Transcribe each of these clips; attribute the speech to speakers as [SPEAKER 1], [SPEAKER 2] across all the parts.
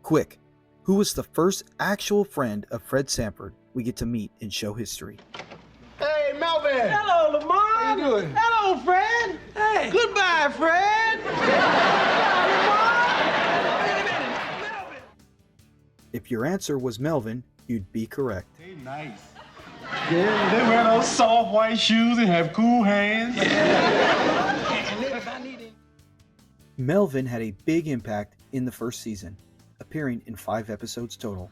[SPEAKER 1] Quick, who was the first actual friend of Fred Sanford we get to meet in show history?
[SPEAKER 2] Hey, Melvin!
[SPEAKER 3] Hello, Lamar!
[SPEAKER 2] How you doing?
[SPEAKER 3] Hello, Fred! Hey! Goodbye, Fred! Goodbye, Lamar! Wait a minute, Melvin!
[SPEAKER 1] If your answer was Melvin, you'd be correct.
[SPEAKER 2] They nice. Yeah, they wear those soft white shoes and have cool hands.
[SPEAKER 1] Melvin had a big impact in the first season, appearing in 5 episodes total.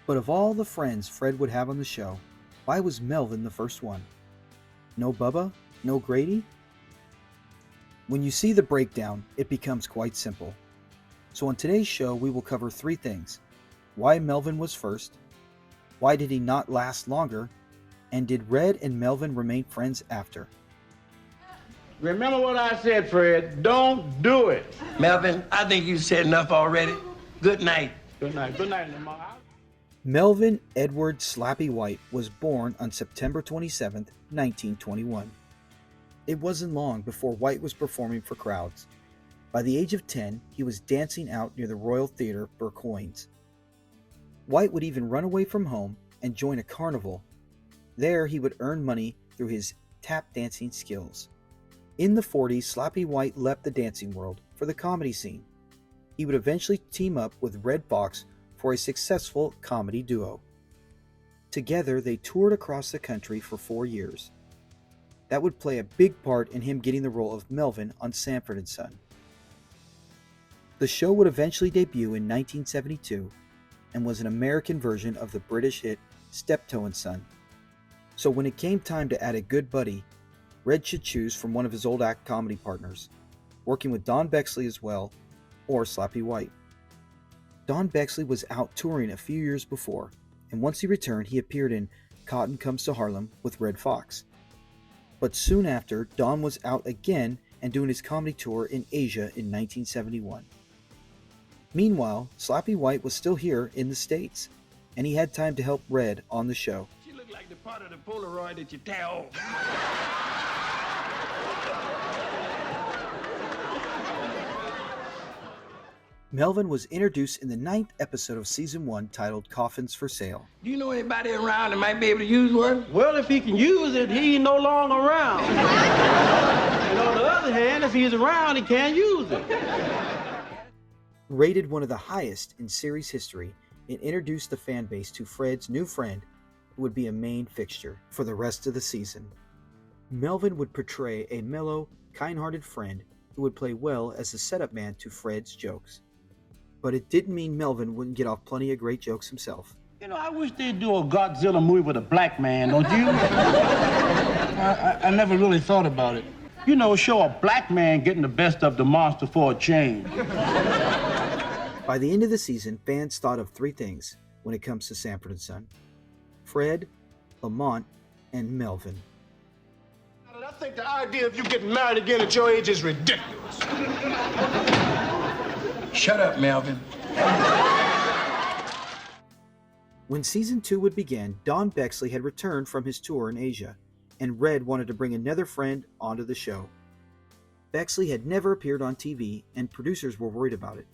[SPEAKER 1] But of all the friends Fred would have on the show, why was Melvin the first one? No Bubba? No Grady? When you see the breakdown, it becomes quite simple. So on today's show, we will cover 3 things. Why Melvin was first, why did he not last longer, and did Red and Melvin remain friends after?
[SPEAKER 3] Remember what I said, Fred. Don't do it.
[SPEAKER 4] Melvin, I think you said enough already. Good night.
[SPEAKER 3] Good night. Good night, Lamar.
[SPEAKER 1] Melvin Edward Slappy White was born on September 27, 1921. It wasn't long before White was performing for crowds. By the age of 10, he was dancing out near the Royal Theatre for coins. White would even run away from home and join a carnival. There he would earn money through his tap dancing skills. In the 40s, Slappy White left the dancing world for the comedy scene. He would eventually team up with Red Foxx for a successful comedy duo. Together, they toured across the country for 4 years. That would play a big part in him getting the role of Melvin on Sanford and Son. The show would eventually debut in 1972 and was an American version of the British hit Steptoe and Son. So when it came time to add a good buddy, Red should choose from one of his old act comedy partners, working with Don Bexley as well, or Slappy White. Don Bexley was out touring a few years before, and once he returned, he appeared in Cotton Comes to Harlem with Red Foxx. But soon after, Don was out again and doing his comedy tour in Asia in 1971. Meanwhile, Slappy White was still here in the States, and he had time to help Red on the show.
[SPEAKER 4] She looked like the part of the Polaroid that you tear off.
[SPEAKER 1] Melvin was introduced in the 9th episode of Season 1 titled Coffins for Sale.
[SPEAKER 4] Do you know anybody around that might be able to use one?
[SPEAKER 3] Well, if he can use it, he's no longer around. And on the other hand, if he's around, he can't use it.
[SPEAKER 1] Rated one of the highest in series history, it introduced the fan base to Fred's new friend, who would be a main fixture for the rest of the season. Melvin would portray a mellow, kind-hearted friend who would play well as the setup man to Fred's jokes. But it didn't mean Melvin wouldn't get off plenty of great jokes himself.
[SPEAKER 3] You know, I wish they'd do a Godzilla movie with a black man, don't you? I never really thought about it. You know, show a black man getting the best of the monster for a change.
[SPEAKER 1] By the end of the season, fans thought of 3 things when it comes to Sanford and Son: Fred, Lamont, and Melvin.
[SPEAKER 2] I think the idea of you getting married again at your age is ridiculous.
[SPEAKER 4] Shut up, Melvin.
[SPEAKER 1] When Season 2 would begin, Don Bexley had returned from his tour in Asia, and Red wanted to bring another friend onto the show. Bexley had never appeared on TV, and producers were worried about it.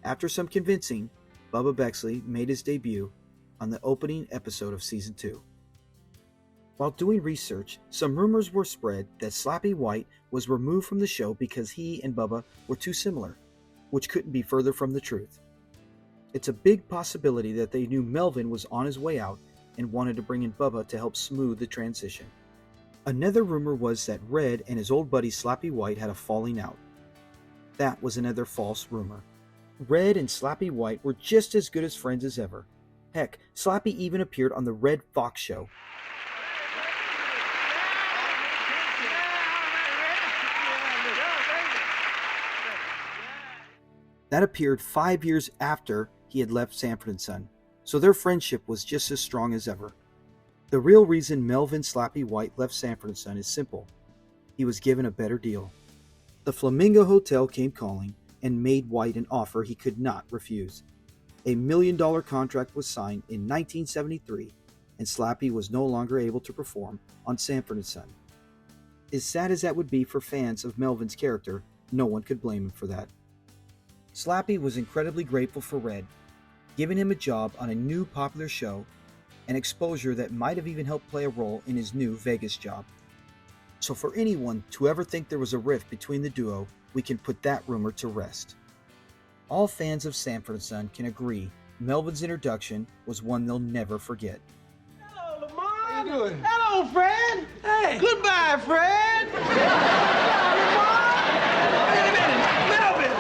[SPEAKER 1] After some convincing, Bubba Bexley made his debut on the opening episode of Season 2. While doing research, some rumors were spread that Slappy White was removed from the show because he and Bubba were too similar, which couldn't be further from the truth. It's a big possibility that they knew Melvin was on his way out and wanted to bring in Bubba to help smooth the transition. Another rumor was that Red and his old buddy Slappy White had a falling out. That was another false rumor. Red and Slappy White were just as good as friends as ever. Heck, Slappy even appeared on the Red Foxx show. That appeared 5 years after he had left Sanford and Son, so their friendship was just as strong as ever. The real reason Melvin Slappy White left Sanford and Son is simple. He was given a better deal. The Flamingo Hotel came calling and made White an offer he could not refuse. A $1 million contract was signed in 1973, and Slappy was no longer able to perform on Sanford and Son. As sad as that would be for fans of Melvin's character, no one could blame him for that. Slappy was incredibly grateful for Red, giving him a job on a new popular show, an exposure that might have even helped play a role in his new Vegas job. So for anyone to ever think there was a rift between the duo, we can put that rumor to rest. All fans of Sanford and Son can agree Melvin's introduction was one they'll never forget.
[SPEAKER 3] Hello, Lamar.
[SPEAKER 2] How you doing?
[SPEAKER 3] Hello, Fred.
[SPEAKER 4] Hey.
[SPEAKER 3] Goodbye, Fred.
[SPEAKER 4] Wait a minute. Melvin!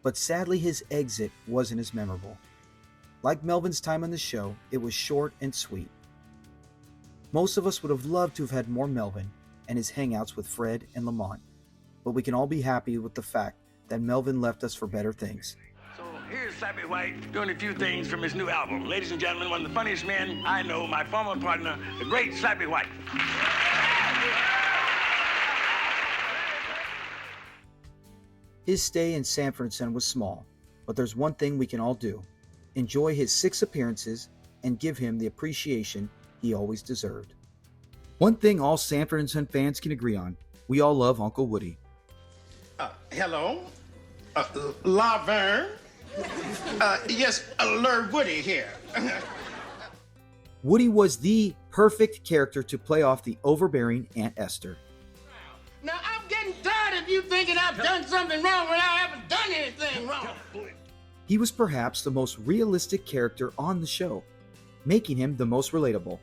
[SPEAKER 1] But sadly, his exit wasn't as memorable. Like Melvin's time on the show, it was short and sweet. Most of us would have loved to have had more Melvin and his hangouts with Fred and Lamont, but we can all be happy with the fact that Melvin left us for better things.
[SPEAKER 4] So here's Slappy White doing a few things from his new album. Ladies and gentlemen, one of the funniest men I know, my former partner, the great Slappy White.
[SPEAKER 1] His stay in Sanford and Son was small, but there's one thing we can all do: enjoy his 6 appearances and give him the appreciation he always deserved. One thing all Sanford and Son fans can agree on: we all love Uncle Woody.
[SPEAKER 5] Hello? Laverne? Yes, Lord Woody here.
[SPEAKER 1] Woody was the perfect character to play off the overbearing Aunt Esther.
[SPEAKER 5] Now, I'm getting tired of you thinking I've done something wrong when I haven't done anything wrong.
[SPEAKER 1] He was perhaps the most realistic character on the show, making him the most relatable.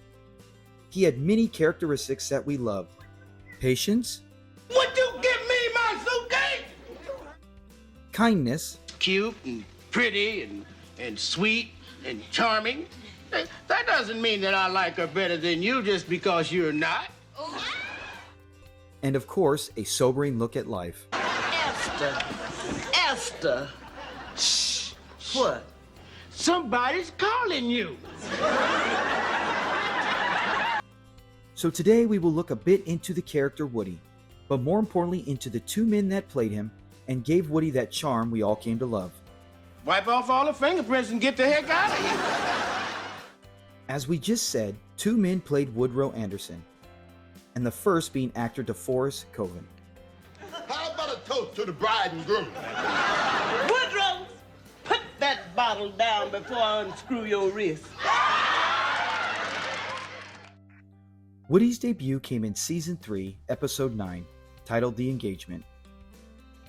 [SPEAKER 1] He had many characteristics that we loved: patience,
[SPEAKER 5] Would you give me my suitcase?
[SPEAKER 1] kindness,
[SPEAKER 5] Cute and pretty and sweet and charming. That doesn't mean that I like her better than you just because you're not.
[SPEAKER 1] and of course, a sobering look at life.
[SPEAKER 5] Esther. Shh. What? Somebody's calling you.
[SPEAKER 1] So today we will look a bit into the character Woody, but more importantly into the 2 men that played him and gave Woody that charm we all came to love.
[SPEAKER 5] Wipe off all the fingerprints and get the heck out of here.
[SPEAKER 1] As we just said, 2 men played Woodrow Anderson, and the first being actor DeForest Coven.
[SPEAKER 6] How about a toast to the bride and groom?
[SPEAKER 7] Woodrow, put that bottle down before I unscrew your wrist.
[SPEAKER 1] Woody's debut came in Season 3, Episode 9, titled The Engagement.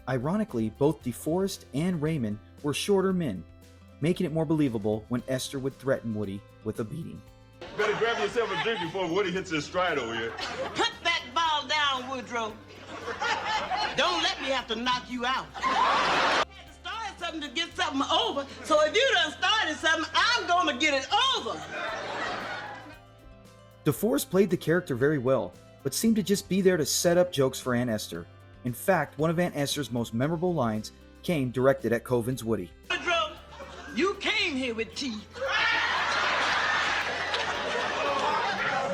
[SPEAKER 1] Ironically, both DeForest and Raymond were shorter men, making it more believable when Esther would threaten Woody with a beating.
[SPEAKER 6] Better grab yourself a drink before Woody hits his stride over here.
[SPEAKER 7] Put that bottle down, Woodrow. Don't let me have to knock you out. I had to start something to get something over, so if you done started something, I'm gonna get it over.
[SPEAKER 1] DeForest played the character very well, but seemed to just be there to set up jokes for Aunt Esther. In fact, one of Aunt Esther's most memorable lines came directed at Coven's Woody.
[SPEAKER 7] Woodrow, you came here with tea.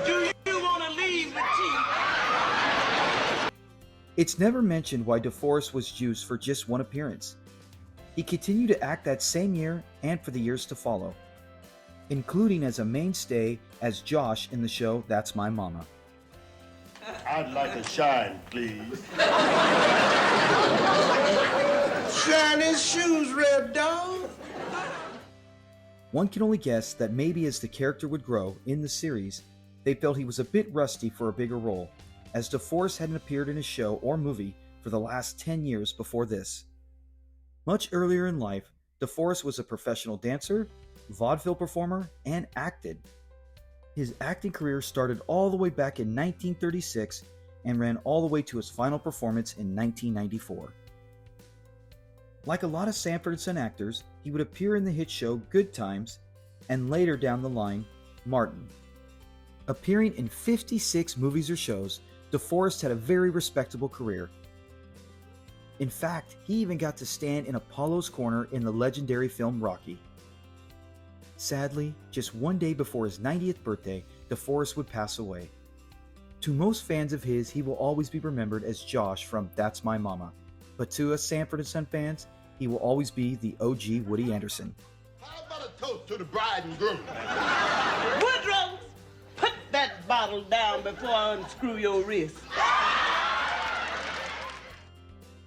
[SPEAKER 7] Do you want to leave with tea?
[SPEAKER 1] It's never mentioned why DeForest was used for just one appearance. He continued to act that same year and for the years to follow, including as a mainstay as Josh in the show That's My Mama.
[SPEAKER 6] I'd like a shine, please.
[SPEAKER 5] Shine his shoes, Red Dog.
[SPEAKER 1] One can only guess that maybe as the character would grow in the series, they felt he was a bit rusty for a bigger role, as DeForest hadn't appeared in a show or movie for the last 10 years before this. Much earlier in life, DeForest was a professional dancer, vaudeville performer, and acted. His acting career started all the way back in 1936 and ran all the way to his final performance in 1994. Like a lot of Sanford and Son actors, he would appear in the hit show Good Times and later down the line, Martin. Appearing in 56 movies or shows, DeForest had a very respectable career. In fact, he even got to stand in Apollo's corner in the legendary film Rocky. Sadly, just one day before his 90th birthday, DeForest would pass away. To most fans of his, he will always be remembered as Josh from That's My Mama. But to us Sanford and Son fans, he will always be the OG Woody Anderson.
[SPEAKER 6] How about a toast to the bride and groom?
[SPEAKER 7] Woodrow, put that bottle down before I unscrew your wrist.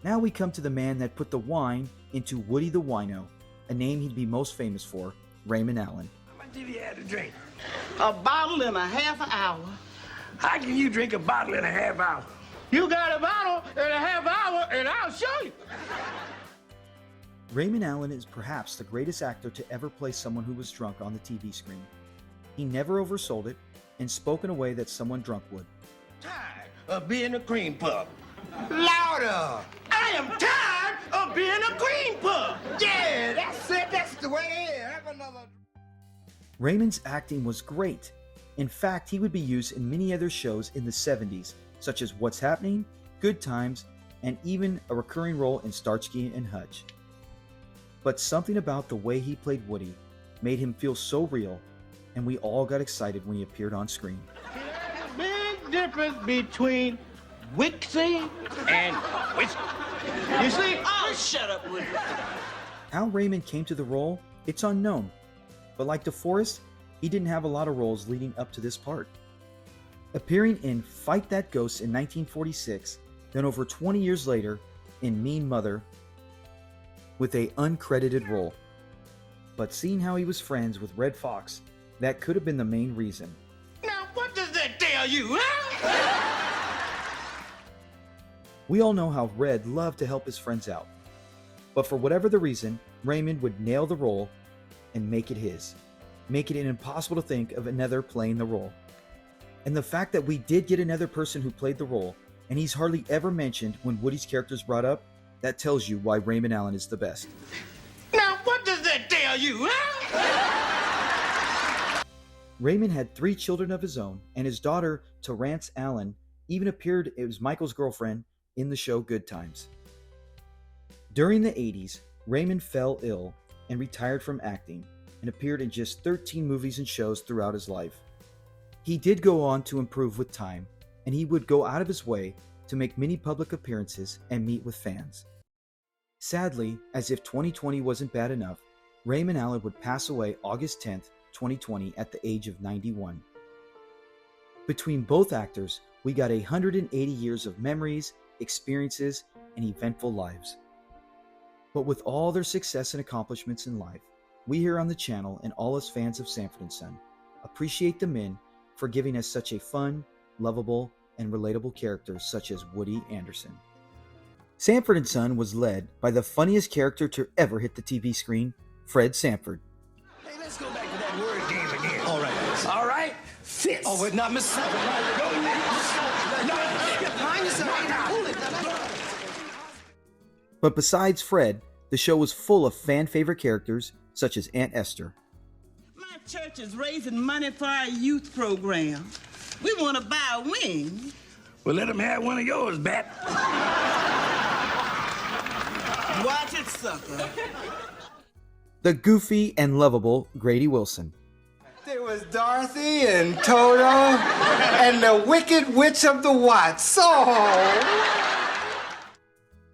[SPEAKER 1] Now we come to the man that put the wine into Woody the Wino, a name he'd be most famous for, Raymond Allen.
[SPEAKER 4] How much did he have to drink?
[SPEAKER 7] A bottle in a half an hour.
[SPEAKER 4] How can you drink a bottle in a half hour?
[SPEAKER 5] You got a bottle in a half hour, and I'll show you.
[SPEAKER 1] Raymond Allen is perhaps the greatest actor to ever play someone who was drunk on the TV screen. He never oversold it and spoke in a way that someone drunk would.
[SPEAKER 5] Tired of being a cream puff. Louder! I am tired of being a cream puff. Yeah, that's it. That's the way it is. Have another.
[SPEAKER 1] Raymond's acting was great. In fact, he would be used in many other shows in the 70s, such as What's Happening, Good Times, and even a recurring role in Starsky and Hutch. But something about the way he played Woody made him feel so real, and we all got excited when he appeared on screen.
[SPEAKER 5] Big difference between Wixie and whiskey. You see?
[SPEAKER 7] Oh, shut up, Woody.
[SPEAKER 1] How Raymond came to the role, it's unknown. But like DeForest, he didn't have a lot of roles leading up to this part. Appearing in Fight That Ghost in 1946, then over 20 years later in Mean Mother with an uncredited role. But seeing how he was friends with Red Foxx, that could have been the main reason.
[SPEAKER 5] Now, what does that tell you, huh?
[SPEAKER 1] We all know how Red loved to help his friends out. But for whatever the reason, Raymond would nail the role and make it his, making it impossible to think of another playing the role. And the fact that we did get another person who played the role, and he's hardly ever mentioned when Woody's character is brought up, that tells you why Raymond Allen is the best.
[SPEAKER 5] Now, what does that tell you, huh?
[SPEAKER 1] Raymond had 3 children of his own, and his daughter, Terrance Allen, even appeared as Michael's girlfriend in the show Good Times. During the 80s, Raymond fell ill and retired from acting, and appeared in just 13 movies and shows throughout his life. He did go on to improve with time, and he would go out of his way to make many public appearances and meet with fans. Sadly, as if 2020 wasn't bad enough, Raymond Allen would pass away August 10th, 2020 at the age of 91. Between both actors, we got 180 years of memories, experiences, and eventful lives. But with all their success and accomplishments in life, we here on the channel and all us fans of Sanford and Son appreciate the men for giving us such a fun, lovable, and relatable characters such as Woody Anderson. Sanford and Son was led by the funniest character to ever hit the TV screen, Fred Sanford.
[SPEAKER 4] Hey, let's go back to that word game again. All right. All right. Fist.
[SPEAKER 8] Oh, wait, not Miss.
[SPEAKER 1] But besides Fred, the show was full of fan-favorite characters such as Aunt Esther.
[SPEAKER 7] My church is raising money for our youth program. We want to buy a wing.
[SPEAKER 4] Well, let him have one of yours, Bat.
[SPEAKER 7] Watch it, sucker.
[SPEAKER 1] The goofy and lovable Grady Wilson.
[SPEAKER 8] There was Dorothy and Toto and the Wicked Witch of the Watts.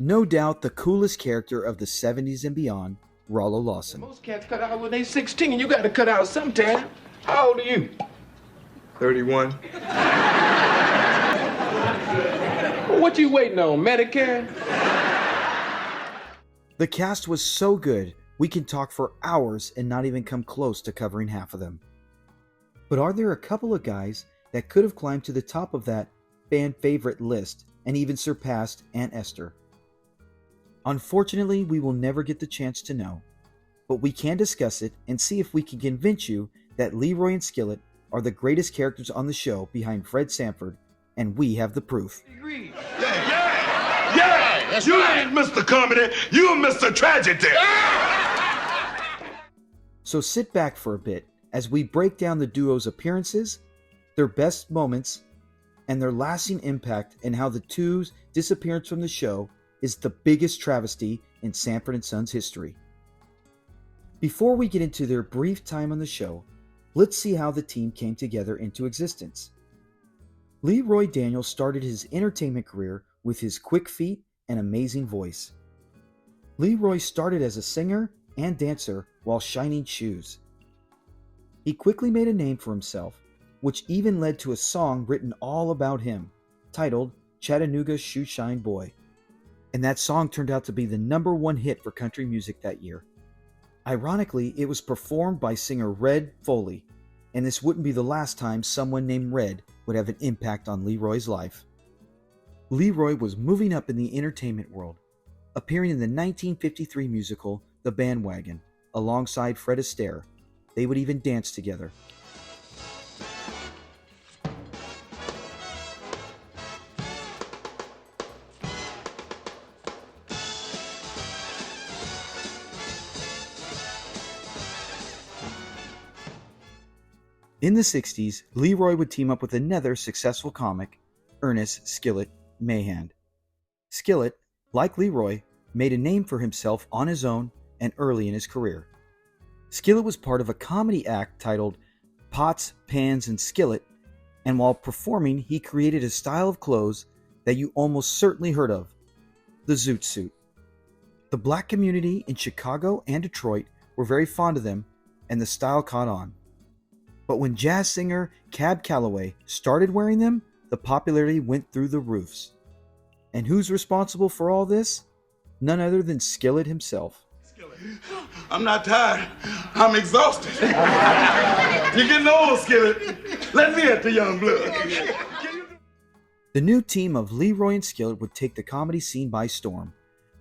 [SPEAKER 1] No doubt the coolest character of the 70s and beyond, Rollo Lawson.
[SPEAKER 9] Most cats cut out when they 16, and you got to cut out sometime. How old are you?
[SPEAKER 6] 31.
[SPEAKER 9] What you waiting on, Medicare?
[SPEAKER 1] The cast was so good, we can talk for hours and not even come close to covering half of them. But are there a couple of guys that could have climbed to the top of that fan favorite list and even surpassed Aunt Esther? Unfortunately, we will never get the chance to know, but we can discuss it and see if we can convince you that Leroy and Skillet are the greatest characters on the show behind Fred Sanford, and we have the proof.
[SPEAKER 6] Yeah, you ain't Mr. Comedy, you Mr. Tragedy.
[SPEAKER 1] So sit back for a bit as we break down the duo's appearances, their best moments, and their lasting impact, and how the two's disappearance from the show is the biggest travesty in Sanford and Son's history. Before we get into their brief time on the show, let's see how the team came together into existence. Leroy Daniels started his entertainment career with his quick feet and amazing voice. Leroy started as a singer and dancer while shining shoes. He quickly made a name for himself, which even led to a song written all about him, titled Chattanooga Shoeshine Boy. and that song turned out to be the #1 hit for country music that year. Ironically, it was performed by singer Red Foley, and this wouldn't be the last time someone named Red would have an impact on Leroy's life. Leroy was moving up in the entertainment world, appearing in the 1953 musical The Bandwagon alongside Fred Astaire. They would even dance together. In the 60s, Leroy would team up with another successful comic, Ernest Skillet Mayhand. Skillet, like Leroy, made a name for himself on his own and early in his career. Skillet was part of a comedy act titled Pots, Pans, and Skillet, and while performing, he created a style of clothes that you almost certainly heard of, the zoot suit. The black community in Chicago and Detroit were very fond of them, and the style caught on. But when jazz singer Cab Calloway started wearing them, the popularity went through the roofs. And who's responsible for all this? None other than Skillet himself.
[SPEAKER 6] I'm not tired. I'm exhausted. You're getting old, Skillet. Let me at the young blood.
[SPEAKER 1] The new team of Leroy and Skillet would take the comedy scene by storm,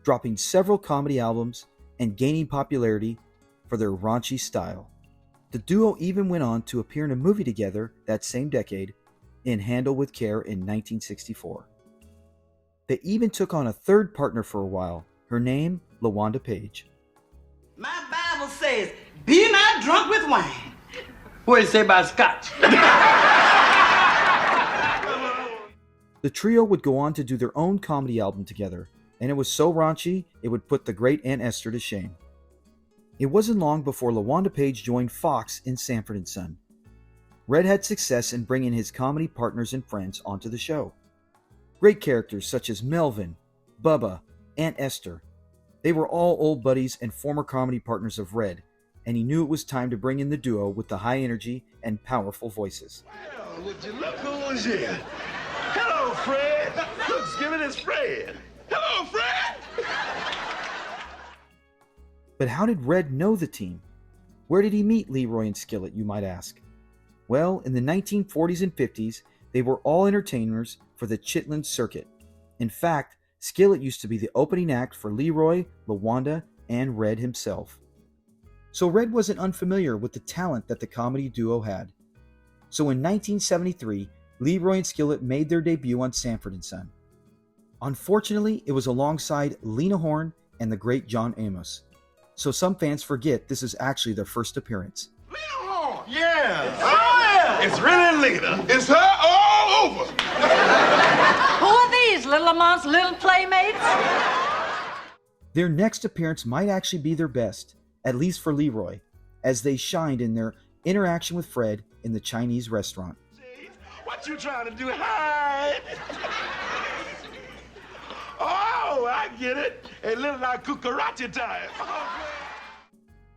[SPEAKER 1] dropping several comedy albums and gaining popularity for their raunchy style. The duo even went on to appear in a movie together that same decade, in Handle with Care in 1964. They even took on a third partner for a while, her name, LaWanda Page.
[SPEAKER 7] My Bible says, be not drunk with wine. What do you say about scotch?
[SPEAKER 1] The trio would go on to do their own comedy album together, and it was so raunchy it would put the great Aunt Esther to shame. It wasn't long before LaWanda Page joined Foxx in Sanford and Son. Red had success in bringing his comedy partners and friends onto the show. Great characters such as Melvin, Bubba, Aunt Esther. They were all old buddies and former comedy partners of Red, and he knew it was time to bring in the duo with the high energy and powerful voices.
[SPEAKER 6] Well, would you look who's here? Hello, Fred. Look, Skillet, it's Fred. Hello, Fred.
[SPEAKER 1] But how did Red know the team? Where did he meet Leroy and Skillet, you might ask? Well, in the 1940s and 50s, they were all entertainers for the Chitlin circuit. In fact, Skillet used to be the opening act for Leroy, LaWanda, and Red himself. So Red wasn't unfamiliar with the talent that the comedy duo had. So in 1973, Leroy and Skillet made their debut on Sanford and Son. Unfortunately, it was alongside Lena Horne and the great John Amos. So some fans forget this is actually their first appearance.
[SPEAKER 6] Lena Horne. Yeah. Oh, yeah. It's really Lena. It's her all over.
[SPEAKER 10] Who are these, little amongst little playmates?
[SPEAKER 1] Their next appearance might actually be their best, at least for Leroy, as they shined in their interaction with Fred in the Chinese restaurant.
[SPEAKER 6] What you trying to do? Hide? Oh, I get it. A little like cucaracha time.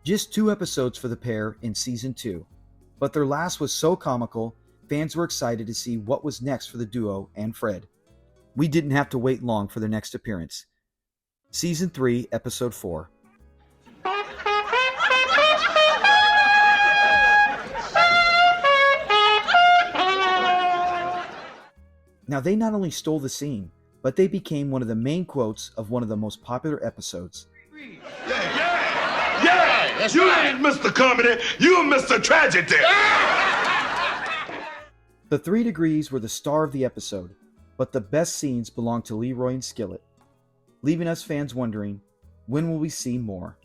[SPEAKER 1] Just 2 episodes for the pair in season 2, but their last was so comical, fans were excited to see what was next for the duo and Fred. We didn't have to wait long for their next appearance. Season 3, Episode 4. Now they not only stole the scene, but they became one of the main quotes of one of the most popular episodes.
[SPEAKER 6] Yeah, that's you right. Ain't Mr. Comedy, you Mr. Tragedy.
[SPEAKER 1] The 3 Degrees were the star of the episode, but the best scenes belonged to Leroy and Skillet, leaving us fans wondering, when will we see more?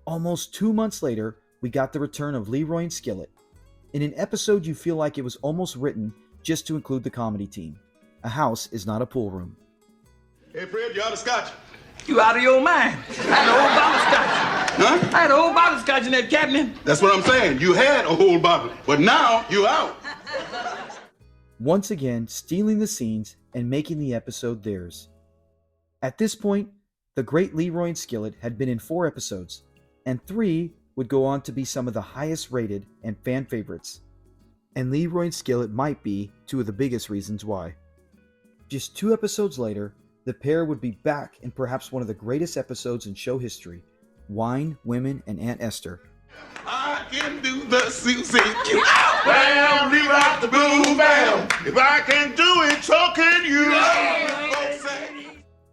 [SPEAKER 1] Almost 2 months later, we got the return of Leroy and Skillet, in an episode you feel like it was almost written just to include the comedy team. A house is not a pool room.
[SPEAKER 6] Hey, Fred, you out of scotch?
[SPEAKER 7] You out of your mind. I had a whole bottle of scotch.
[SPEAKER 6] Huh?
[SPEAKER 7] I had a whole bottle of scotch in that cabinet.
[SPEAKER 6] That's what I'm saying. You had a whole bottle, but now you out.
[SPEAKER 1] Once again, stealing the scenes and making the episode theirs. At this point, the great Leroy and Skillet had been in 4 episodes, and 3 would go on to be some of the highest rated and fan favorites. And Leroy and Skillet might be 2 of the biggest reasons why. Just 2 episodes later, the pair would be back in perhaps one of the greatest episodes in show history, Wine, Women, and Aunt Esther.
[SPEAKER 6] I can do the Susie Q. Bam, leave out the boom, bam. If I can do it, so can you.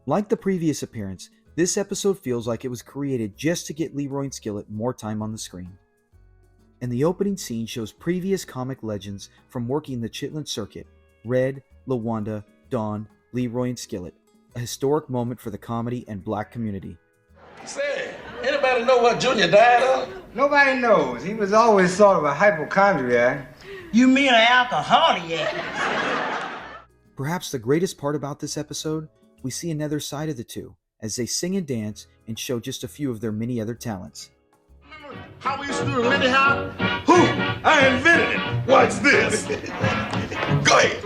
[SPEAKER 1] Like the previous appearance, this episode feels like it was created just to get Leroy and Skillet more time on the screen. And the opening scene shows previous comic legends from working the Chitlin circuit: Red, LaWanda, Dawn, Leroy and Skillet. A historic moment for the comedy and black community.
[SPEAKER 3] Say, anybody know what Junior died of?
[SPEAKER 8] Nobody knows. He was always sort of a hypochondriac.
[SPEAKER 7] You mean an alcoholic?
[SPEAKER 1] Perhaps the greatest part about this episode, we see another side of the two as they sing and dance and show just a few of their many other talents.
[SPEAKER 6] How we used to do the Lenny How? Who? I invented it. Watch this. Go ahead.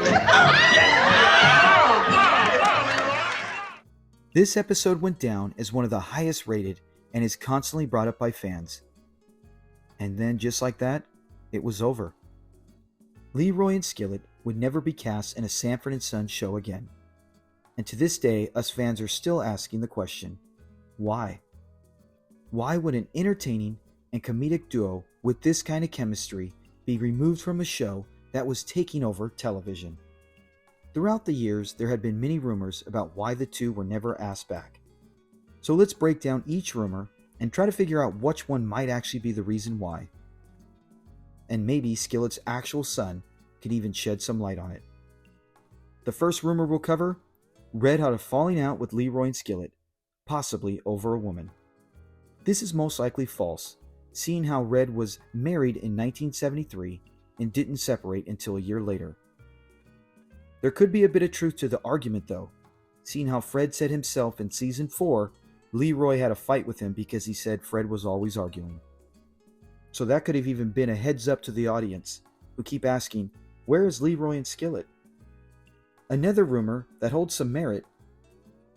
[SPEAKER 1] This episode went down as one of the highest rated and is constantly brought up by fans. And then, just like that, it was over. Leroy and Skillet would never be cast in a Sanford and Son show again. And to this day, us fans are still asking the question, why? Why would an entertaining and comedic duo with this kind of chemistry be removed from a show that was taking over television? Throughout the years, there had been many rumors about why the two were never asked back. So let's break down each rumor and try to figure out which one might actually be the reason why. And maybe Skillet's actual son could even shed some light on it. The first rumor we'll cover: Red had a falling out with Leroy and Skillet, possibly over a woman. This is most likely false, seeing how Red was married in 1973 and didn't separate until a year later. There could be a bit of truth to the argument though, seeing how Fred said himself in season 4, Leroy had a fight with him because he said Fred was always arguing. So that could have even been a heads up to the audience, who keep asking, where is Leroy and Skillet? Another rumor that holds some merit,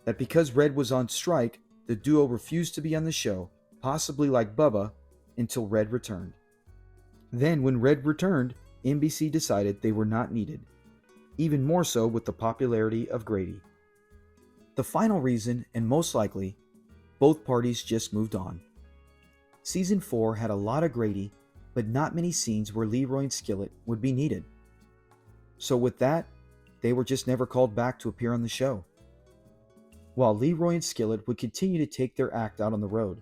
[SPEAKER 1] that because Red was on strike, the duo refused to be on the show, possibly like Bubba, until Red returned. Then when Red returned, NBC decided they were not needed, even more so with the popularity of Grady. The final reason, and most likely, both parties just moved on. Season 4 had a lot of Grady, but not many scenes where Leroy and Skillet would be needed. So with that, they were just never called back to appear on the show. While Leroy and Skillet would continue to take their act out on the road.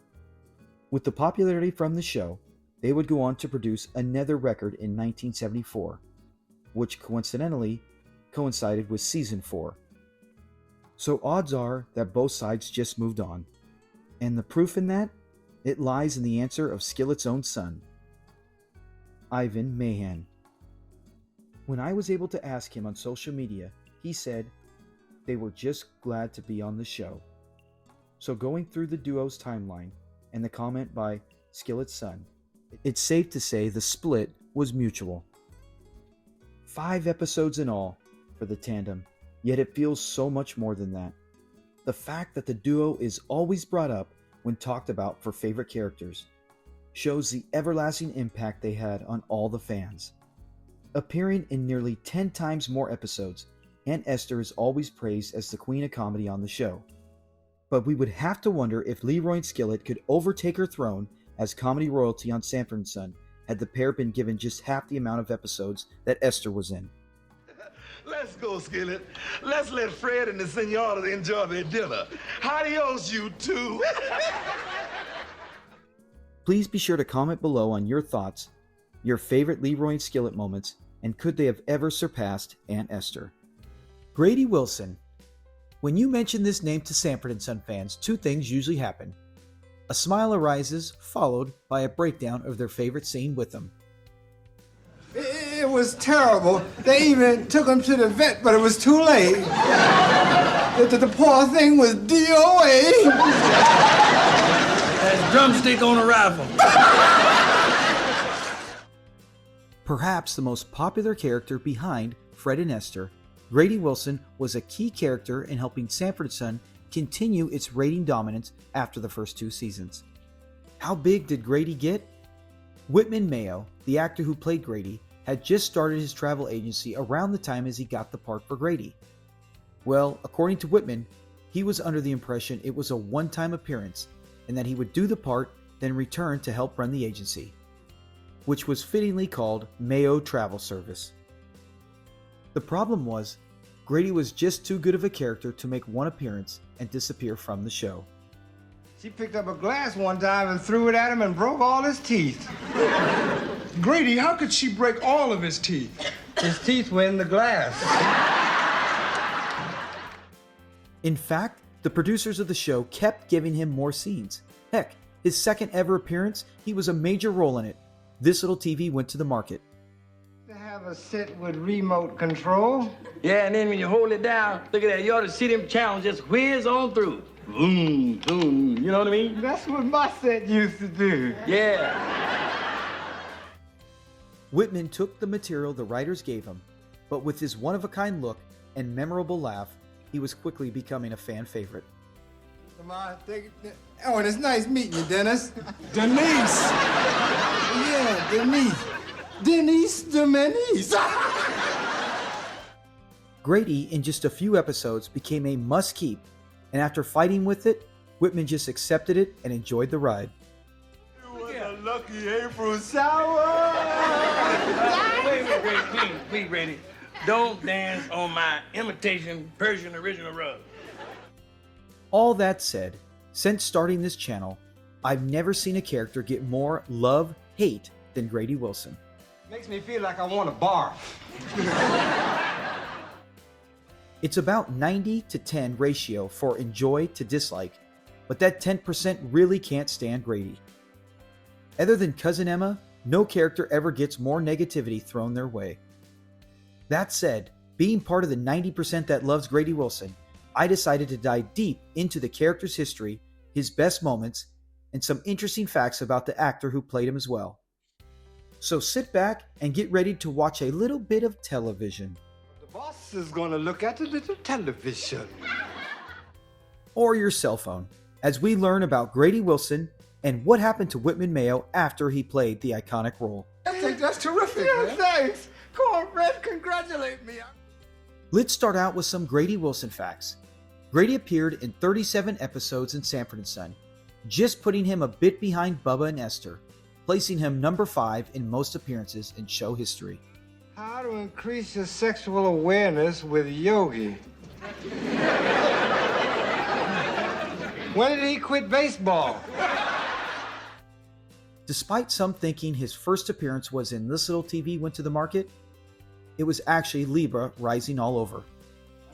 [SPEAKER 1] With the popularity from the show, they would go on to produce another record in 1974, which coincidentally coincided with season 4. So odds are that both sides just moved on. And the proof in that? It lies in the answer of Skillet's own son, Ivan Mahan. When I was able to ask him on social media, he said they were just glad to be on the show. So going through the duo's timeline and the comment by Skillet's son, it's safe to say the split was mutual. 5 episodes in all for the tandem, yet it feels so much more than that. The fact that the duo is always brought up when talked about for favorite characters shows the everlasting impact they had on all the fans. Appearing in nearly 10 times more episodes, Aunt Esther is always praised as the queen of comedy on the show. But we would have to wonder if Leroy and Skillet could overtake her throne as comedy royalty on Sanford and Son had the pair been given just half the amount of episodes that Esther was in.
[SPEAKER 6] Let's go, Skillet. Let's let Fred and the Senora enjoy their dinner. Adios, you two.
[SPEAKER 1] Please be sure to comment below on your thoughts, your favorite Leroy and Skillet moments, and could they have ever surpassed Aunt Esther? Grady Wilson. When you mention this name to Sanford and Son fans, 2 things usually happen. A smile arises, followed by a breakdown of their favorite scene with them.
[SPEAKER 8] It was terrible. They even took him to the vet, but it was too late. The poor thing was DOA.
[SPEAKER 3] That's drumstick on a rifle.
[SPEAKER 1] Perhaps the most popular character behind Fred and Esther, Grady Wilson was a key character in helping Sanford and Son continue its rating dominance after the first 2 seasons. How big did Grady get? Whitman Mayo, the actor who played Grady, had just started his travel agency around the time as he got the part for Grady. Well, according to Whitman, he was under the impression it was a one-time appearance and that he would do the part, then return to help run the agency, which was fittingly called Mayo Travel Service. The problem was, Grady was just too good of a character to make one appearance and disappear from the show.
[SPEAKER 8] She picked up a glass one time and threw it at him and broke all his teeth.
[SPEAKER 2] Grady, how could she break all of his teeth?
[SPEAKER 8] His teeth were in the glass.
[SPEAKER 1] In fact, the producers of the show kept giving him more scenes. Heck, his second ever appearance, he was a major role in it. This little TV went to the market.
[SPEAKER 8] To have a set with remote control.
[SPEAKER 4] Yeah, and then when you hold it down, look at that, you ought to see them channels just whiz on through. Boom, boom, you know what I mean?
[SPEAKER 8] That's what my set used to do.
[SPEAKER 4] Yeah.
[SPEAKER 1] Whitman took the material the writers gave him, but with his one-of-a-kind look and memorable laugh, he was quickly becoming a fan favorite.
[SPEAKER 8] Come on, take it. Oh, and it's nice meeting you, Dennis.
[SPEAKER 2] Denise!
[SPEAKER 8] Yeah, Denise. Denise the Menace.
[SPEAKER 1] Grady, in just a few episodes, became a must-keep, and after fighting with it, Whitman just accepted it and enjoyed the ride.
[SPEAKER 8] You was a lucky April sour.
[SPEAKER 4] Wait, please, Grady. Don't dance on my imitation Persian original rug.
[SPEAKER 1] All that said, since starting this channel, I've never seen a character get more love-hate than Grady Wilson.
[SPEAKER 8] Makes me feel like I want to barf.
[SPEAKER 1] It's about 90-10 ratio for enjoy to dislike, but that 10% really can't stand Grady. Other than Cousin Emma, no character ever gets more negativity thrown their way. That said, being part of the 90% that loves Grady Wilson, I decided to dive deep into the character's history, his best moments, and some interesting facts about the actor who played him as well. So sit back and get ready to watch a little bit of television.
[SPEAKER 8] The boss is gonna look at a little television.
[SPEAKER 1] Or your cell phone, as we learn about Grady Wilson and what happened to Whitman Mayo after he played the iconic role.
[SPEAKER 8] I think that's terrific, man. Thanks. Cornbread, congratulate me.
[SPEAKER 1] Let's start out with some Grady Wilson facts. Grady appeared in 37 episodes in Sanford and Son, just putting him a bit behind Bubba and Esther, placing him number 5 in most appearances in show history.
[SPEAKER 8] How to increase your sexual awareness with Yogi. When did he quit baseball?
[SPEAKER 1] Despite some thinking his first appearance was in This Little TV Went to the Market, it was actually Libra rising all over.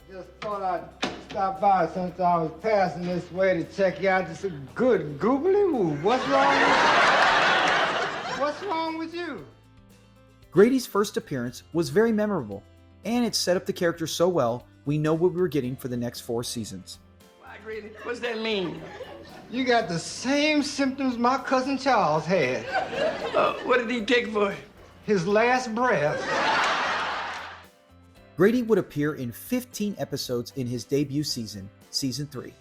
[SPEAKER 8] I just thought I'd stop by since I was passing this way to check you out. Just a good googly woo. What's wrong with you?
[SPEAKER 1] Grady's first appearance was very memorable, and it set up the character so well, we know what we were getting for the next 4 seasons.
[SPEAKER 4] Why, Grady? What's that mean?
[SPEAKER 8] You got the same symptoms my cousin Charles had.
[SPEAKER 4] What did he take for it?
[SPEAKER 8] His last breath.
[SPEAKER 1] Grady would appear in 15 episodes in his debut season, Season 3.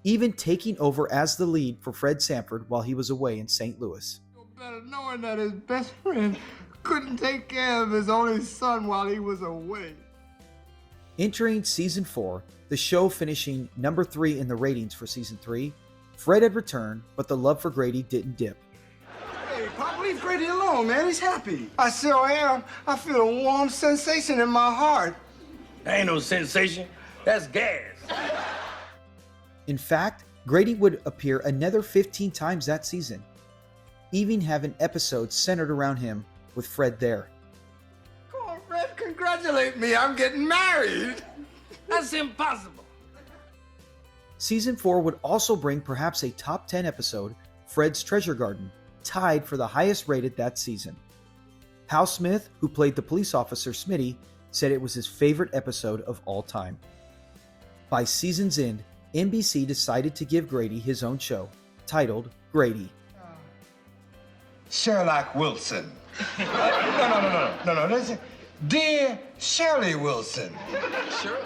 [SPEAKER 1] Even taking over as the lead for Fred Sanford while he was away in St. Louis.
[SPEAKER 8] Better knowing that his best friend couldn't take care of his only son while he was away.
[SPEAKER 1] Entering Season 4, the show finishing number 3 in the ratings for Season 3, Fred had returned, but the love for Grady didn't dip.
[SPEAKER 2] Hey, Pop, leave Grady alone, man. He's happy.
[SPEAKER 8] I sure am. I feel a warm sensation in my heart.
[SPEAKER 4] That ain't no sensation. That's gas.
[SPEAKER 1] In fact, Grady would appear another 15 times that season, even having episodes centered around him with Fred there.
[SPEAKER 8] Cornbread, congratulate me. I'm getting married.
[SPEAKER 4] That's impossible.
[SPEAKER 1] Season 4 would also bring perhaps a top 10 episode, Fred's Treasure Garden, tied for the highest rated that season. Hal Smith, who played the police officer Smitty, said it was his favorite episode of all time. By season's end, NBC decided to give Grady his own show, titled Grady.
[SPEAKER 8] Sherlock Wilson. No. Listen. Dear Shirley Wilson.
[SPEAKER 9] Sure.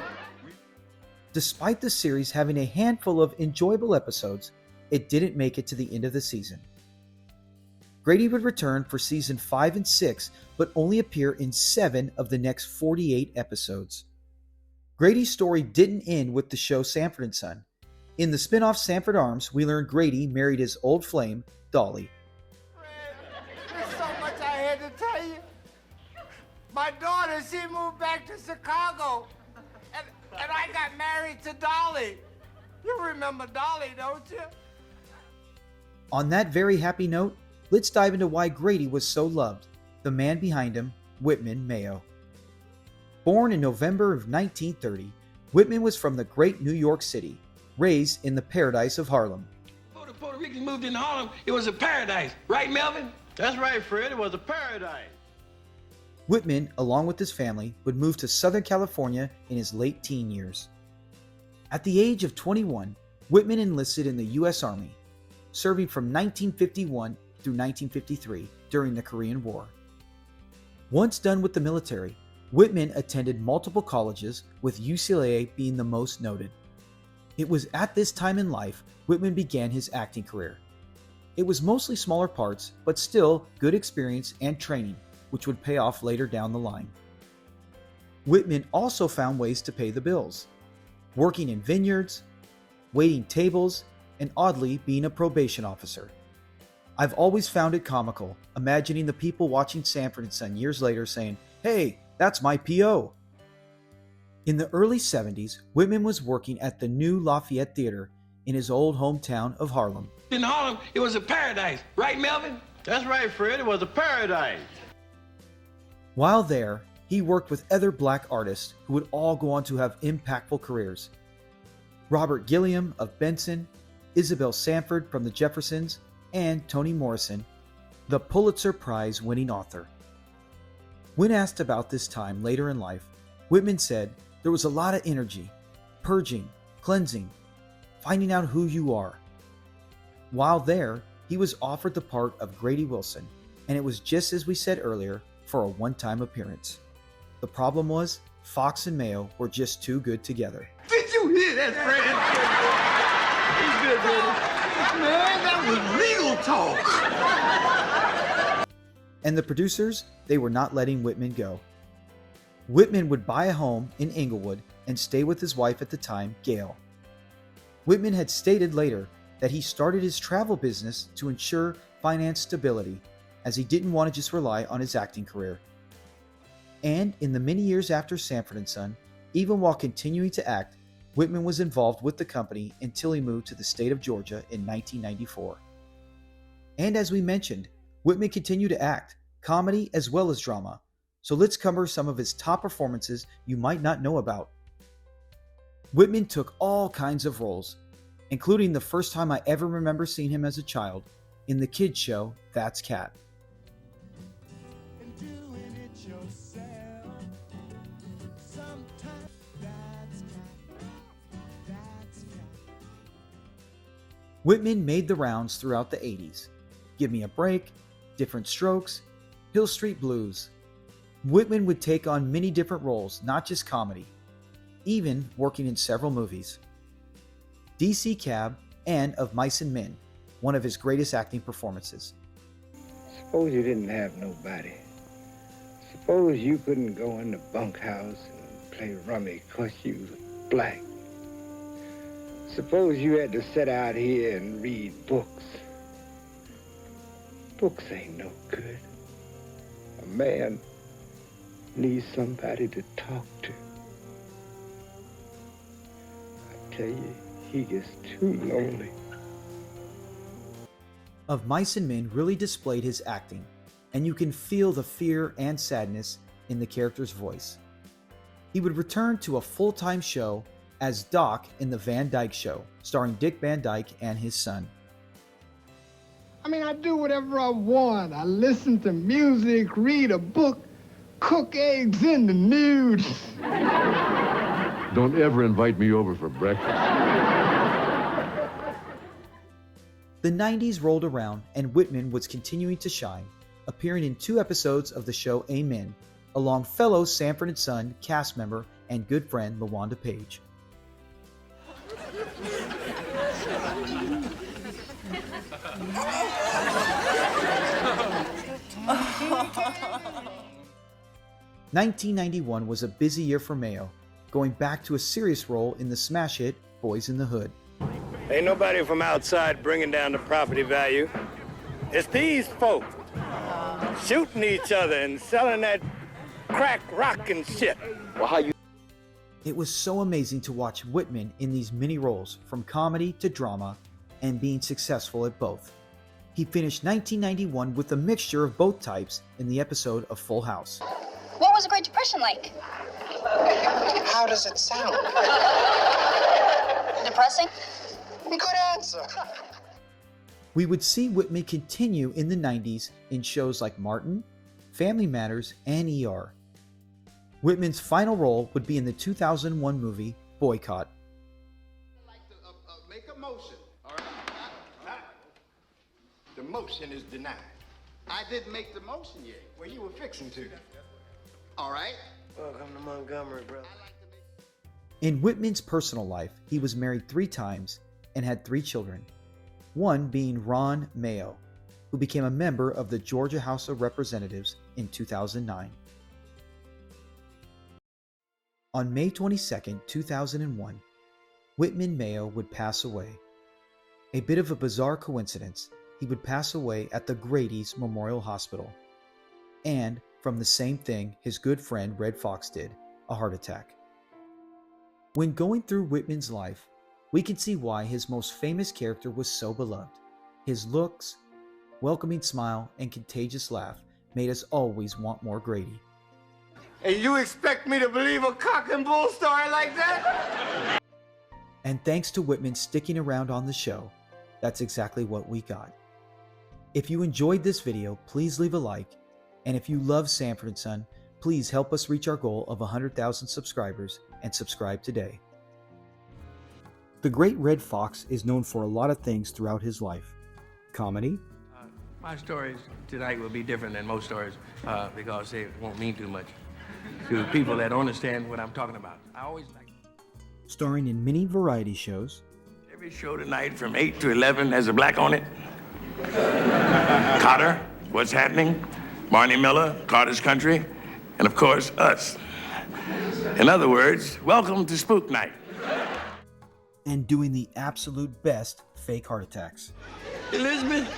[SPEAKER 1] Despite the series having a handful of enjoyable episodes, it didn't make it to the end of the season. Grady would return for season 5 and 6, but only appear in 7 of the next 48 episodes. Grady's story didn't end with the show Sanford and Son. In the spin-off Sanford Arms, we learned Grady married his old flame, Dolly.
[SPEAKER 8] There's so much I had to tell you. My daughter, she moved back to Chicago, and I got married to Dolly. You remember Dolly, don't you?
[SPEAKER 1] On that very happy note, let's dive into why Grady was so loved, the man behind him, Whitman Mayo. Born in November of 1930, Whitman was from the great New York City, raised in the paradise of Harlem.
[SPEAKER 4] Before the Puerto Ricans moved into Harlem, it was a paradise. Right, Melvin?
[SPEAKER 3] That's right, Fred. It was a paradise.
[SPEAKER 1] Whitman, along with his family, would move to Southern California in his late teen years. At the age of 21, Whitman enlisted in the U.S. Army, serving from 1951 through 1953 during the Korean War. Once done with the military, Whitman attended multiple colleges, with UCLA being the most noted. It was at this time in life Whitman began his acting career. It was mostly smaller parts, but still good experience and training, which would pay off later down the line. Whitman also found ways to pay the bills, working in vineyards, waiting tables, and oddly being a probation officer. I've always found it comical, imagining the people watching Sanford and Son years later saying, "Hey, that's my P.O." In the early 70s, Whitman was working at the New Lafayette Theater in his old hometown of Harlem.
[SPEAKER 4] In Harlem, it was a paradise. Right, Melvin?
[SPEAKER 3] That's right, Fred. It was a paradise.
[SPEAKER 1] While there, he worked with other black artists who would all go on to have impactful careers. Robert Gilliam of Benson, Isabel Sanford from the Jeffersons, and Toni Morrison, the Pulitzer Prize winning author. When asked about this time later in life, Whitman said there was a lot of energy, purging, cleansing, finding out who you are. While there, he was offered the part of Grady Wilson, and it was just as we said earlier, for a one-time appearance. The problem was, Foxx and Mayo were just too good together.
[SPEAKER 5] Did you hear that, Fred? He's good, baby. Man, that was legal talk.
[SPEAKER 1] And the producers, they were not letting Whitman go. Whitman would buy a home in Inglewood and stay with his wife at the time, Gail. Whitman had stated later that he started his travel business to ensure finance stability, as he didn't want to just rely on his acting career. And in the many years after Sanford and Son, even while continuing to act, Whitman was involved with the company until he moved to the state of Georgia in 1994. And as we mentioned, Whitman continued to act, comedy as well as drama. So let's cover some of his top performances you might not know about. Whitman took all kinds of roles, including the first time I ever remember seeing him as a child in the kids show That's Cat. Whitman made the rounds throughout the 80s. Give Me a Break, Different Strokes, Hill Street Blues. Whitman would take on many different roles, not just comedy, even working in several movies. DC Cab and Of Mice and Men, one of his greatest acting performances.
[SPEAKER 11] Suppose you didn't have nobody. Suppose you couldn't go in the bunkhouse and play rummy 'cause you was black. Suppose you had to sit out here and read books. Books ain't no good. A man needs somebody to talk to. I tell you, he gets too lonely.
[SPEAKER 1] Of Mice and Men really displayed his acting, and you can feel the fear and sadness in the character's voice. He would return to a full-time show as Doc in The Van Dyke Show, starring Dick Van Dyke and his son.
[SPEAKER 8] I mean, I do whatever I want. I listen to music, read a book, cook eggs in the nude.
[SPEAKER 12] Don't ever invite me over for breakfast.
[SPEAKER 1] The 90s rolled around and Whitman was continuing to shine, appearing in 2 episodes of the show Amen, along fellow Sanford and Son cast member and good friend LaWanda Page. "1991 was a busy year for Mayo, going back to a serious role in the smash hit Boys in the Hood.
[SPEAKER 13] Ain't nobody from outside bringing down the property value. It's these folk shooting each other and selling that crack rock and shit. Well, how you?
[SPEAKER 1] It was so amazing to watch Whitman in these mini roles, from comedy to drama, and being successful at both. He finished 1991 with a mixture of both types in the episode of Full House.
[SPEAKER 14] What was the Great Depression like?
[SPEAKER 5] How does it sound?
[SPEAKER 14] Depressing?
[SPEAKER 5] Good answer.
[SPEAKER 1] We would see Whitman continue in the 90s in shows like Martin, Family Matters, and ER. Whitman's final role would be in the 2001 movie Boycott.
[SPEAKER 5] I'd like to make a motion. All right. The motion is denied. I didn't make the motion yet. Well, you were fixing to. All right.
[SPEAKER 13] Welcome to Montgomery, brother.
[SPEAKER 1] In Whitman's personal life, he was married 3 times and had 3 children, one being Ron Mayo, who became a member of the Georgia House of Representatives in 2009. On May 22, 2001, Whitman Mayo would pass away. A bit of a bizarre coincidence, he would pass away at the Grady's Memorial Hospital, and from the same thing his good friend Red Foxx did, a heart attack. When going through Whitman's life, we can see why his most famous character was so beloved. His looks, welcoming smile, and contagious laugh made us always want more Grady.
[SPEAKER 8] And you expect me to believe a cock and bull story like that?
[SPEAKER 1] And thanks to Whitman sticking around on the show, that's exactly what we got. If you enjoyed this video, please leave a like, and if you love Sanford and Son, please help us reach our goal of 100,000 subscribers and subscribe today. The great Red Foxx is known for a lot of things throughout his life. Comedy.
[SPEAKER 4] My stories tonight will be different than most stories because they won't mean too much to people that understand what I'm talking about. I always like
[SPEAKER 1] Starring in many variety shows.
[SPEAKER 4] every show tonight from 8 to 11 has a black on it. Cotter, What's Happening, Barney Miller, Carter's Country, and of course, us. In other words, welcome to Spook Night.
[SPEAKER 1] And doing the absolute best fake heart attacks.
[SPEAKER 4] Elizabeth,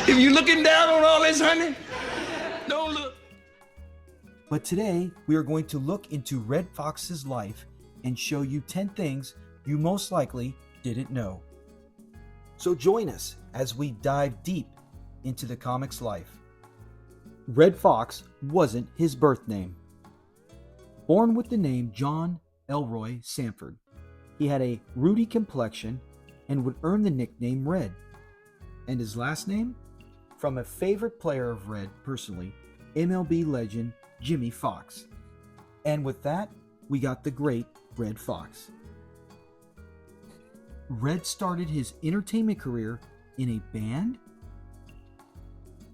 [SPEAKER 4] if you're looking down on all this, honey, don't look.
[SPEAKER 1] But today, we are going to look into Red Fox's life and show you 10 things you most likely didn't know. So join us as we dive deep into the comic's life. Red Foxx wasn't his birth name. Born with the name John Elroy Sanford, he had a ruddy complexion and would earn the nickname Red. And his last name? From a favorite player of Red personally, MLB legend Jimmy Foxx. And with that, we got the great Red Foxx. Red started his entertainment career in a band?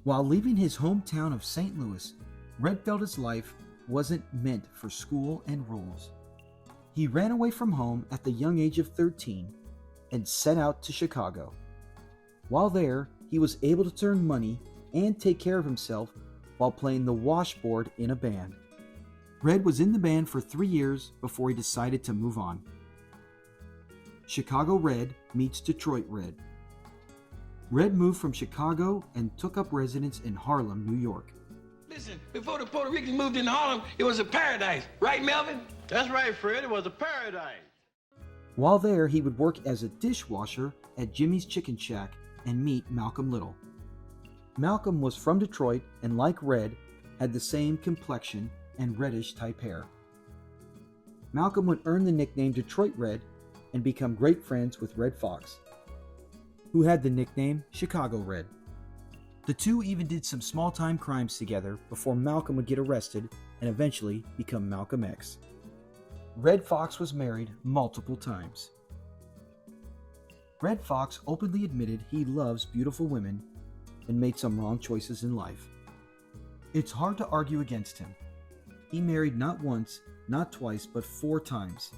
[SPEAKER 1] While leaving his hometown of St. Louis, Red felt his life wasn't meant for school and rules. He ran away from home at the young age of 13 and set out to Chicago. While there, he was able to earn money and take care of himself while playing the washboard in a band. Red was in the band for 3 years before he decided to move on. Chicago Red meets Detroit Red. Red moved from Chicago and took up residence in Harlem, New York.
[SPEAKER 4] Listen, before the Puerto Ricans moved into Harlem, it was a paradise. Right, Melvin?
[SPEAKER 3] That's right, Fred. It was a paradise.
[SPEAKER 1] While there, he would work as a dishwasher at Jimmy's Chicken Shack and meet Malcolm Little. Malcolm was from Detroit and, like Red, had the same complexion and reddish type hair. Malcolm would earn the nickname Detroit Red and become great friends with Red Foxx, who had the nickname Chicago Red. The two even did some small-time crimes together before Malcolm would get arrested and eventually become Malcolm X. Red Foxx was married multiple times. Red Foxx openly admitted he loves beautiful women and made some wrong choices in life. It's hard to argue against him. He married not once, not twice, but 4 times.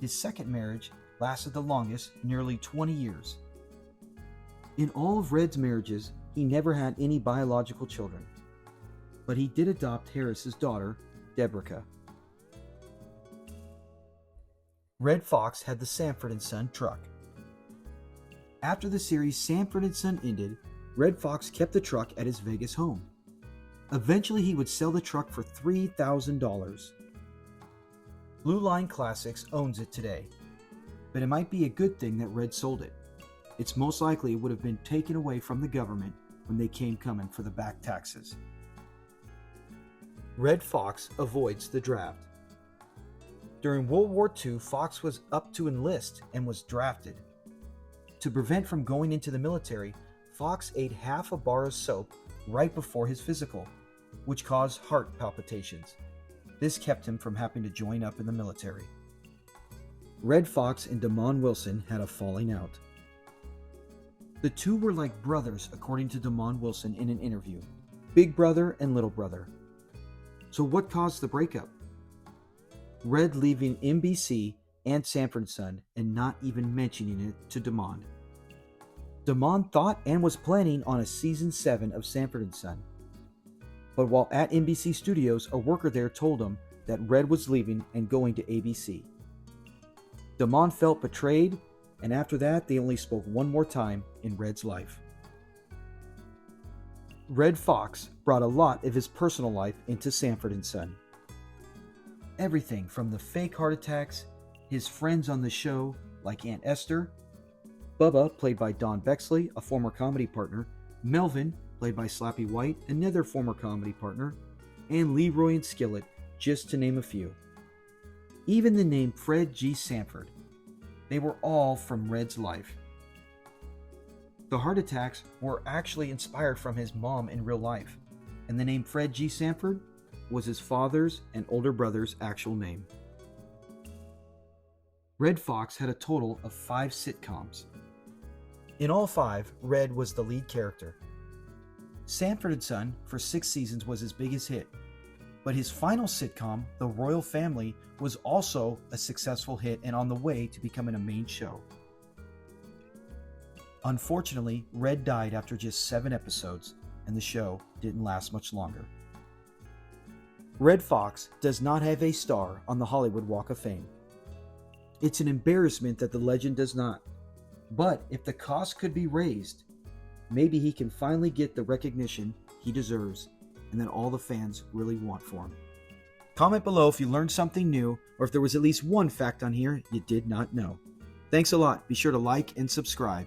[SPEAKER 1] His second marriage lasted the longest, nearly 20 years. In all of Red's marriages, he never had any biological children, but he did adopt Harris's daughter, Debrica. Red Foxx had the Sanford and Son truck. After the series Sanford and Son ended, Red Foxx kept the truck at his Vegas home. Eventually, he would sell the truck for $3,000. Blue Line Classics owns it today, but it might be a good thing that Red sold it. It's most likely it would have been taken away from the government when they came coming for the back taxes. Red Foxx avoids the draft. During World War II, Foxx was up to enlist and was drafted. To prevent from going into the military, Foxx ate half a bar of soap right before his physical, which caused heart palpitations. This kept him from having to join up in the military. Red Foxx and Damon Wilson had a falling out. The two were like brothers, according to Damon Wilson in an interview. Big brother and little brother. So what caused the breakup? Red leaving NBC and Sanford and Son and not even mentioning it to Damon. Damon thought and was planning on a season 7 of Sanford and Son. But while at NBC Studios, a worker there told him that Red was leaving and going to ABC. Damon felt betrayed, and after that, they only spoke one more time in Red's life. Red Foxx brought a lot of his personal life into Sanford and Son. Everything from the fake heart attacks, his friends on the show like Aunt Esther, Bubba, played by Don Bexley, a former comedy partner, Melvin, played by Slappy White, another former comedy partner, and Leroy and Skillet, just to name a few. Even the name Fred G. Sanford. They were all from Red's life. The heart attacks were actually inspired from his mom in real life, and the name Fred G. Sanford was his father's and older brother's actual name. Red Foxx had a total of 5 sitcoms. In all 5, Red was the lead character. Sanford and Son for 6 seasons was his biggest hit, but his final sitcom, The Royal Family, was also a successful hit and on the way to becoming a main show. Unfortunately, Red died after just 7 episodes, and the show didn't last much longer. Red Foxx does not have a star on the Hollywood Walk of Fame. It's an embarrassment that the legend does not, but if the cost could be raised, maybe he can finally get the recognition he deserves and that all the fans really want for him. Comment below if you learned something new or if there was at least one fact on here you did not know. Thanks a lot. Be sure to like and subscribe.